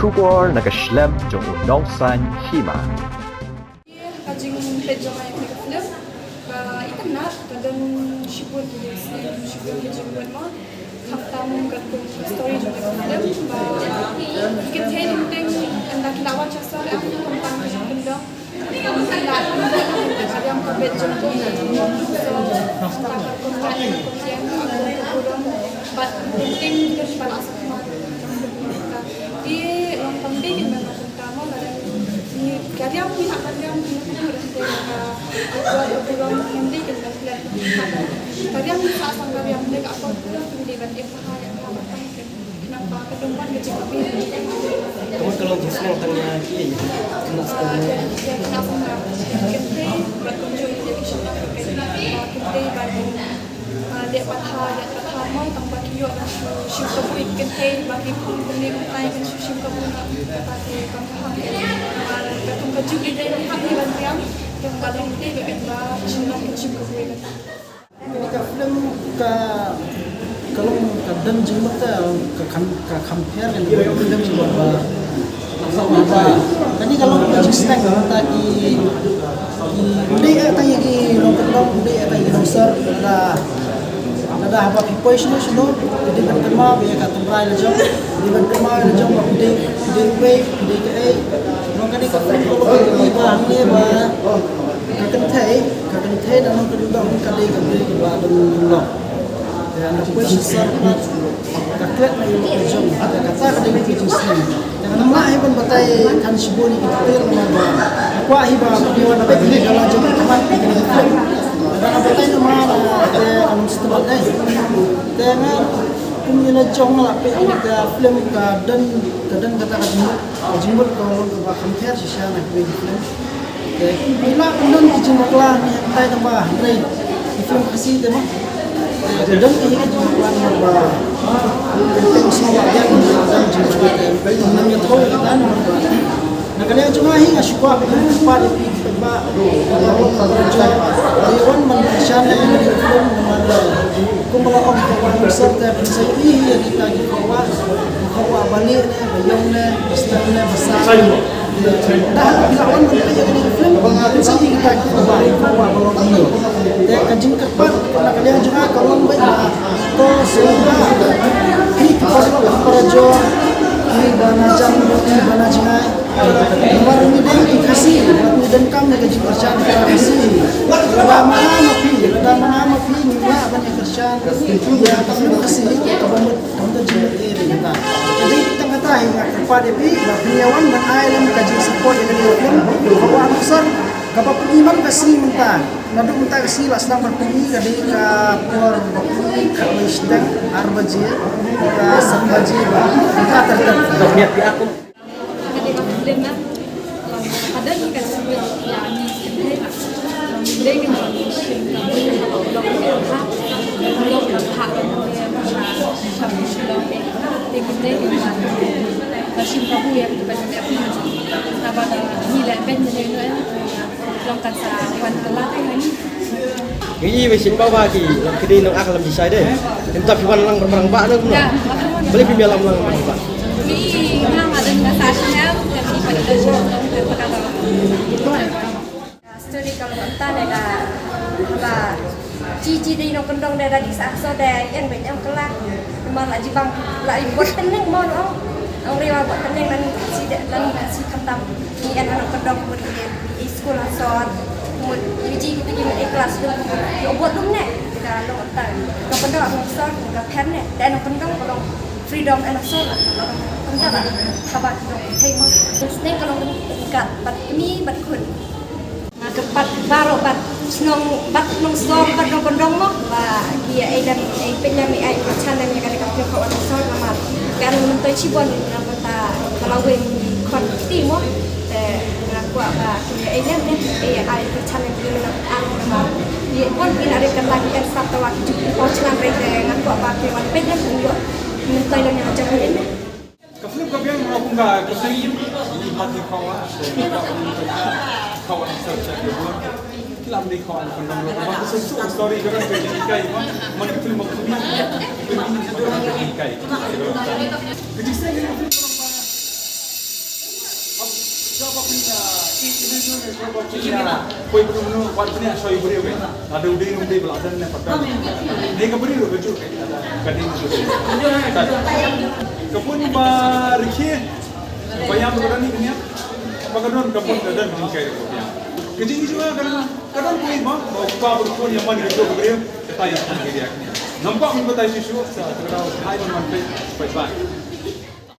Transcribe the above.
Kubor nakaslem jong unongsan hima. Kajing pejong ay film itanat kadang shipur di shipur di jumbat mo kaptam katung story jong film ikan ten ting anda kilawan chasar ang kumpang pindah kilat kadang kapet jong so kapag kumpang kumpang aku kurang but ting dari balas di lompang dingin memang kamu ni kalian punya kalian punya aku kurang hindi kita lihat kalian bisa sangat yang mereka apa kurang di banding bahaya kenapa kedepan kecil Kamu kalau justru tanya ini, kenapa kita berkunjung jadi siapa kita banding dia patah mau tanpa kiyo shim kabu ikan teh bagi beli untai kan shim kabu nak pakai pangkah katung kaju ini hak ni bantiang yang paling penting bagaimana shim kabu ini. Ka film ka kalau kadang jimat ka compare kan film jimat ba tadi kalau jisnek tadi di tadi ki lokal di tadi user ada apa people sino di ban kema be ka tumrai la jong di ban kema la jong ba di way di ke ai mongani ka di ba ni ba ka kan thai da no ka du dong ka di ka be ba dum lo dan people sar ka kwet na yo ka jong ka ta ka di ki jisne dan ma ai ban batai kan shiboni ki tel na ba kwa hi ba ni wa na be ni dala jong ka ki dan apa itu mana kalau setelah ini dengan punya jong lah pe film dan kadang kata jimut kalau compare sih nak film bila kemudian jimut lah ni kita tambah dari film kasih tu mah kadang ini jimut lah tambah film semua dia dan jimut namanya tahu kan nah kalian cuma hingga syukur pada ba dewan mention dari film mana kumala om kawan serta bisa ini kita kawa balik ne bayong ne besar ne besar dah lawan menjadi film bisa kita kawa balong ini dan kajing kepat kalau kalian juga kalau baik to semua kita parajo ini bana jam ini bana jingai nomor ini dan dikasih dan kami gaji kerjaan kasih ada mana mapi minta banyak kerjaan ya kami kasih kamu jadi kita jadi kita kata hingga kepada pi penyawan dan alam gaji support yang dilakukan bahwa besar kapal pengiman kasih minta nadu minta kasih lah sedang berpergi dari ke puar berpergi ke wisdom arbaji ke sambaji kita tertentu niat di aku. Ada ni kan sebut yang ni dia kan blok hak kan dia macam silap dia kabu yang kita macam apa nilai benda ni longkan sa wan kelat ni Ini mesin bawah lagi, kedai nong akal lebih saya deh. Entah piwan lang berperang bak nong. Boleh piwan lang berperang bak. Ni nang ada nasasnya tapi pada dasar kata story kalau entah ada apa cici di nong kendong ada di sakso ada yang banyak kelas malah jibang lagi buat teneng mau dong orang riwa buat teneng dan si kentam di anak kendong di sekolah sort biji kita gimana ikhlas tu buat dum nek kita lo tak kau kendong anak sort kau pen nek dan anak kendong kalau freedom anak sort entah lah kabar hey mas sebenarnya kalau dekat bat ini bat kun kepat baru bat nong sort bat nong kendong mo dia dan penyami ai macam ni kan dekat kau anak sort nama kan mentoy cibon nama ta kalau kon timo aku apa dia ni ai macam ni dia nak dia pun bila ada lagi yang satu waktu kau jangan berita aku apa kewan penyam dia mentoy lo yang macam ni Kaflim kabiyan mo kung ga kasi mati kawa kawa sa chat kilam di kawa kung nang lo ba kasi story ko rin pwede ikay mo film mo kung hindi ikay kasi sa Koi pun menu kuat punya soy beri oke. Ada udin beladan ne pakai. Ini keberi lo baju kadin itu. Kepun bariki bayam berani punya. Pagkanon kapun dadan jingkai ko ya. Kejing juga kadang koi mah bawa berpun yang mana itu beri kita yang dia. Nampak mun betai susu sa terau hai man pe bye bye.